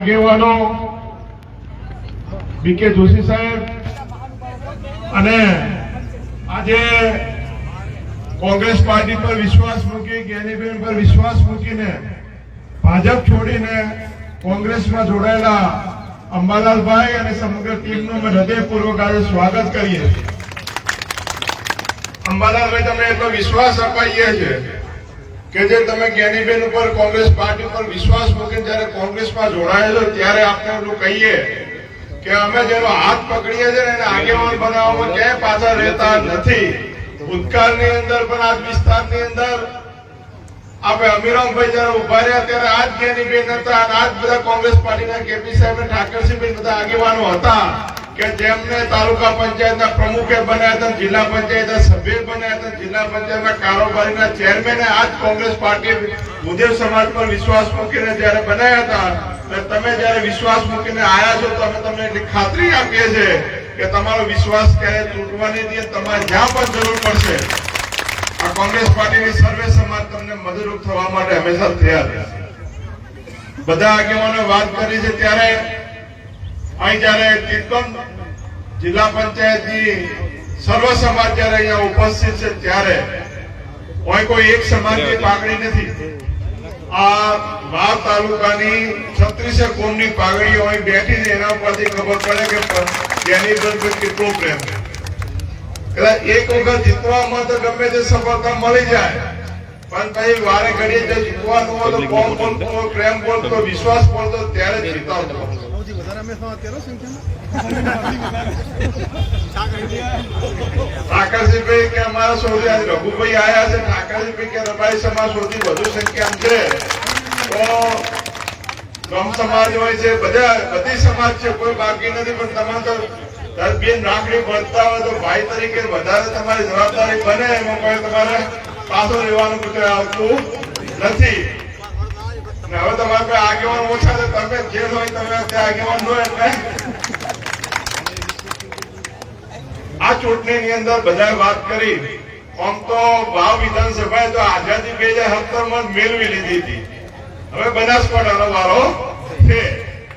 આગેવાનો બીકે જોશી સાહેબ અને આજે કોંગ્રેસ પાર્ટી પર વિશ્વાસ મૂકી જ્ઞાનીબેન પર વિશ્વાસ મૂકીને ભાજપ છોડીને કોંગ્રેસમાં જોડાયેલા અંબાલાલભાઈ અને સમગ્ર ટીમનું અમે હૃદયપૂર્વક આજે સ્વાગત કરીએ છીએ। અંબાલાલભાઈ, તમે એટલો વિશ્વાસ અપાઈએ છે કે જે તમે જ્ઞાનીબેન ઉપર કોંગ્રેસ પાર્ટી પર વિશ્વાસ મૂકીને જયારે કોંગ્રેસમાં જોડાયેલો ત્યારે આપણે એટલું કહીએ કે અમે જેનો હાથ પકડીએ છીએ એને આગેવાન બનાવવામાં ક્યાંય પાછા રહેતા નથી। ભૂતકાળની અંદર પણ આ વિસ્તારની અંદર આપણે અમીરામભાઈ જયારે ઉભા રહ્યા ત્યારે આજ જ્ઞાનીબેન હતા અને આજ બધા કોંગ્રેસ પાર્ટીના કેપી સાહેબ અને ઠાકરસિંહભાઈ બધા આગેવાનો હતા કે જેમને તાલુકા પંચાયતના પ્રમુખે બનાવ્યા હતા, જિલ્લા પંચાયતના સભ્ય બનાવ્યા હતા, જિલ્લા પંચાયતના કારોબારીના ચેરમેને આજ કોંગ્રેસ પાર્ટી મુદેવ સમાજ પર વિશ્વાસ મૂકીને જયારે બનાવ્યા હતા, તમે જયારે વિશ્વાસ મૂકીને આવ્યા છો તો અમે તમને એટલી ખાતરી આપીએ છીએ કે તમારો વિશ્વાસ ક્યારે તૂટવાની નથી। તમારે જ્યાં પણ જરૂર પડશે આ કોંગ્રેસ પાર્ટીની સર્વે સમાજ તમને મદદરૂપ થવા માટે હંમેશા તૈયાર રહેશે। બધા આગેવાનો વાત કરી છે ત્યારે અહીં જયારે તીર્થમ જિલ્લા પંચાયતની સર્વ સમાજ જયારે અહીંયા ઉપસ્થિત છે ત્યારે કોઈ એક સમાજની પાઘડી નથી। આ વાવ તાલુકાની 36 કોમની પાઘડીઓ અહીં બેઠી છે, એના ઉપરથી ખબર પડે કે જ્ઞાનીબેન પર કેટલો પ્રેમ છે। એટલે એક વખત જીતવામાં તો ગમે તે સફળતા મળી જાય પણ પછી વારે ઘડીએ જો જીતવાનું હોય તો કોમ બોલતો, પ્રેમ બોલતો, વિશ્વાસ બોલતો ત્યારે જીતાવતો। ઠાકરસિંહભાઈ કે અમારા સૌથી આજે રઘુભાઈ આયા છે, ઠાકરસિંહભાઈ કે રબારી સમાજ સૌથી વધુ સંખ્યા છે તો ગમ સમાજ હોય છે, બધી સમાજ છે, કોઈ બાકી નથી। પણ તમારે તો બેન રાખડી ભરતા હોય તો ભાઈ તરીકે વધારે તમારી જવાબદારી બને, એમાં કોઈ તમારે પાછો રહેવાનું બધું આવતું નથી। હવે તમારે કોઈ આગેવાન ઓછા છે, તમે જે હોય તમે આગેવાન હોય એટલે આ ચૂંટણીની અંદર બધા વાત કરી। આમ તો વાવ વિધાનસભાએ તો આઝાદી 2017 માં મેળવી લીધી હતી, હવે બનાસકાંઠાનો વારો છે।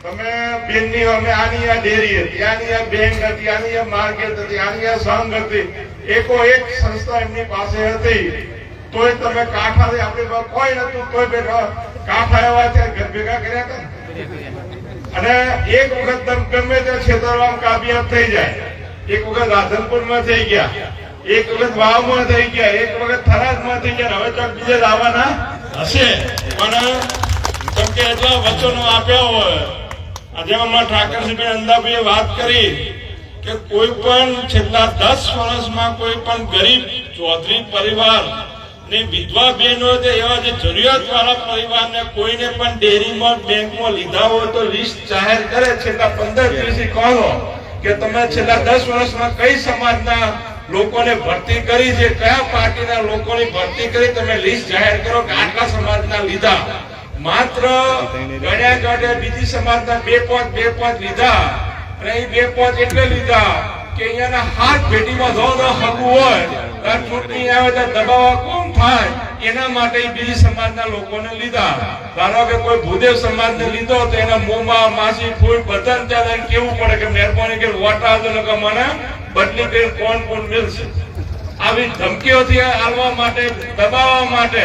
તમે બેનની અમે આની આ ડેરી હતી, આની આ બેંક હતી, આની આ માર્કેટ હતી, આની આ સંઘ હતી, એકો એક સંસ્થા એમની પાસે હતી તોય તમે કાંઠા આપણી પાસે કોઈ નતું તોય કાંઠા એવા ભેગા કર્યા હતા। અને એક વખત ગમે તે ક્ષેત્રમાં કામયાબ થઈ જાય, એક વખત રાધનપુરમાં થઈ ગયા, એક વખત વાવમાં થઈ ગયા, એક વખત થરાદમાં થઈ ગયા, હવે તો બીજે લાવવાના હશે। પણ કેમ કે એટલા વચનો આપ્યા હોય, આજે હમણાં ઠાકરસિંહભાઈ અંદાભાઈએ વાત કરી કે કોઈ પણ છેલ્લા 10 વર્ષમાં કોઈ પણ ગરીબ ચૌધરી પરિવાર ને વિધવા બહેનો એવા જે જરૂરિયાત વાળા પરિવારને કોઈને પણ ડેરીમાં બેંકમાં લીધા હોય તો લિસ્ટ જાહેર કરે। છેલ્લા 15-20 કહો કે તમે છેલ્લા 10 વર્ષમાં કઈ સમાજના લોકોને ભરતી કરી છે, કયા પાર્ટીના લોકોની ભરતી કરી, તમે લિસ્ટ જાહેર કરો કે આટલા સમાજના લીધા। માત્ર ગણ્યા ગાંઠ્યા બીજી સમાજના 2-5 લીધા અને એ 2-5 એટલે લીધા કે અહીંયાના હાથ ભેટીમાં જો હગું હોય ચૂંટણી આવે તો દબાવવા કોણ થાય એના માટે બીજી સમાજના લોકોને લીધા। ધારો કે કોઈ ભૂદેવ સમાજને લીધો તો એના મોંમાં માસી ફૂલ બધાને ત્યાં કેવું પડે કે મહેરબાની કરી વોટ આવજો ને મને બદલી કરી કોણ મિલશે। આવી ધમકીઓથી આવવા માટે, દબાવવા માટે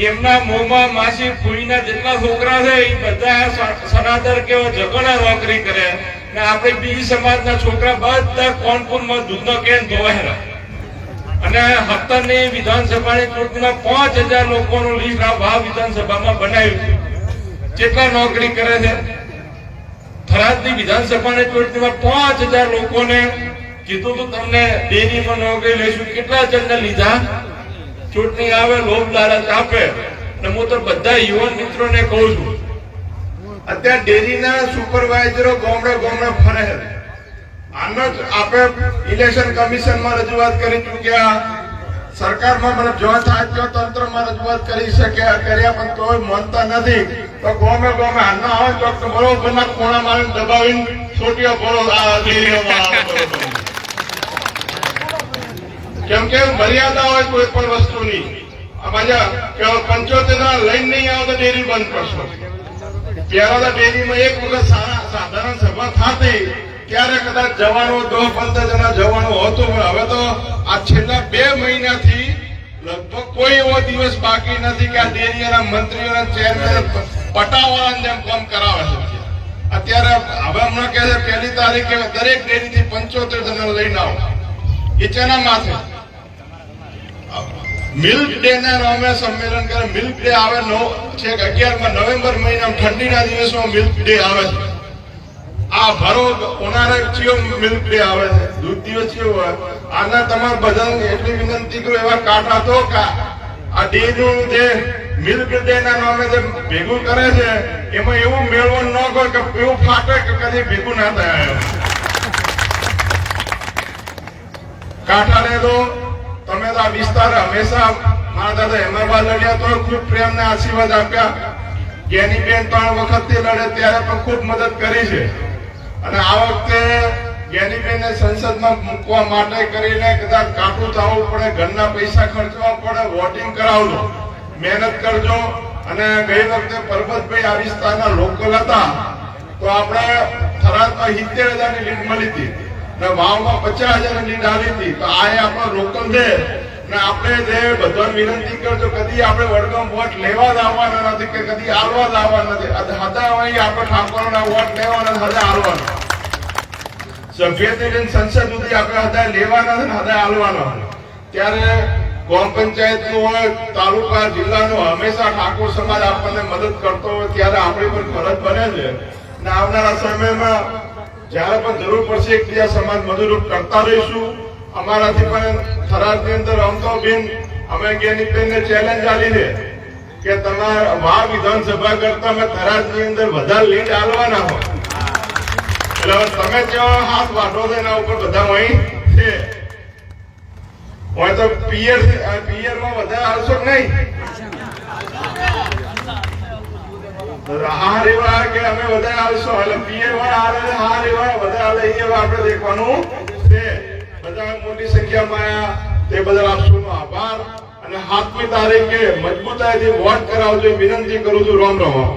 એમના મોંમાં માસી ફૂઈના જેટલા છોકરા છે એ બધા સનાતર કેવો જગોના નોકરી કરે ને આપણે બીજી સમાજના છોકરા બધા કોનપુરમાં દૂધનો કેન ધોવાયેલા। અને 17ની વિધાનસભાની ચૂંટણીમાં 5000 લોકોનું લિસ્ટ આ વાવ વિધાનસભામાં બનાવ્યું છે। કેટલા નોકરી કરે છે? થરાદની વિધાનસભાની ચૂંટણીમાં 5000 લોકોને કીધું તો તમને ડેરીમાં નોકરી લઈશું, કેટલા જણને લીધા? ચૂંટણી આવે લોભ લાલચ આપે। અને હું તો બધા યુવાન મિત્રોને કહું છું, અત્યારે ડેરીના સુપરવાઇઝરો ગામડે ફરે। આનો આપણે ઇલેક્શન કમિશનમાં રજૂઆત કરી ચૂક્યા, સરકારમાં મને જો થાય તો તંત્રમાં રજૂઆત કરી કર્યા પણ કોઈ માનતા નથી। તો ગામે હાલના આવે તો બરોબરના ખૂણા મારીને દબાવીને છોટીઓ બોલો કેમ કે મર્યાદા હોય કોઈ પણ વસ્તુની। 75 લઈને નહીં આવે તો ડેરી બંધ કરશો। પહેલા તો ડેરીમાં એક વખત સાધારણ સભા થતી ત્યારે કદાચ જવાનો 10-15 જણા જવાનો હતો, પણ હવે તો આ છેલ્લા 2 મહિનાથી લગભગ કોઈ એવો દિવસ બાકી નથી કે આ ડેરીના મંત્રીઓના ચેરમેન પટાવાળાને જેમ કામ કરાવે છે. અત્યારે હવે હમણાં કહે છે 1લી તારીખે દરેક ડેરીથી 75 જણા લઈને આવો. એ ચેના માથે મિલ્ક ડે ના નામે સંમેલન કરે. મિલ્ક ડે આવે 11 નવેમ્બર મહિનામાં ઠંડીના દિવસમાં મિલ્ક ડે આવે છે. આ ભરો ઉનાળે ચિયો મિલ્ક ડે આવે છે, દૂધ દિવસ ચિયો હોય. આના તમારે બધાને એટલી વિનંતી કરું, એવા કાંટા તો આ ડેનું જે મિલ્ક ડે ના નામે જે ભેગું કરે છે એમાં એવું મેળવણ ન હોય કે એવું ફાટે કે કદી ભેગું ના થાય. કાંઠાને તો તમે તો આ વિસ્તાર હંમેશા મારા દાદા હેમાબા લડ્યા તો ખૂબ પ્રેમને આશીર્વાદ આપ્યા. જ્ઞાનીબેન 3 વખતથી લડે ત્યારે પણ ખૂબ મદદ કરી છે. અને આ વખતે જ્ઞાનીબેનને સંસદમાં મૂકવા માટે કરીને કદાચ કાઠું થવું પડે, ઘરના પૈસા ખર્ચવા પડે, વોટિંગ કરાવજો, મહેનત કરજો. અને ગઈ વખતે પરબતભાઈ આ વિસ્તારના લોકલ હતા તો આપણે થરાદમાં 70,000ની લીડ મળી હતી ને વાવમાં 50,000ની લીડ આવી હતી. તો આ આપણો લોકલ છે ને આપણે જે બધાને વિનંતી કરજો, કદી આપણે વડગામ વોટ લેવા જ આવવાના નથી કે કદી આલવા જ આવવાના નથી. હદા અહીં આપણે ઠાકોરના વોટ લેવાના, હદા આલવાના. સભ્યથી લઈને સંસદ સુધી આપણે હદા લેવાના છે ને હદા આલવાના. ત્યારે ગામ પંચાયતનું હોય, તાલુકા જિલ્લાનું હંમેશા ઠાકોર સમાજ આપણને મદદ કરતો હોય ત્યારે આપણી પર ફરજ બને છે. ને આવનારા સમયમાં જયારે પણ જરૂર પડશે એકબીજા સમાજ મદદરૂપ કરતા રહીશું. અમારાથી પણ થરાદની અંદર અમતો બેન અમે જ્ઞાનીબેનને ચેલેન્જ આલી છે કે તમારા વાવ વિધાનસભા કરતા અમે થરાદની અંદર વધારે લીડ આલવાના હોય. એટલે તમે જેવા હાથ વાટો છો એના ઉપર બધા અહીં છે. હોય તો પિયરમાં વધારે આવશો નહીં. હા રેવા કે અમે વધારે આવશો એટલે પિયર વાળા આવે હા રેવા વધારે અહીંયા આપણે દેખવાનું છે. બધા મોટી સંખ્યામાં આયા તે બદલ આપ સૌનો આભાર. અને 7મી તારીખે મજબૂતાઈથી વોટ કરાવજો વિનંતી કરું છું. રામ રામ.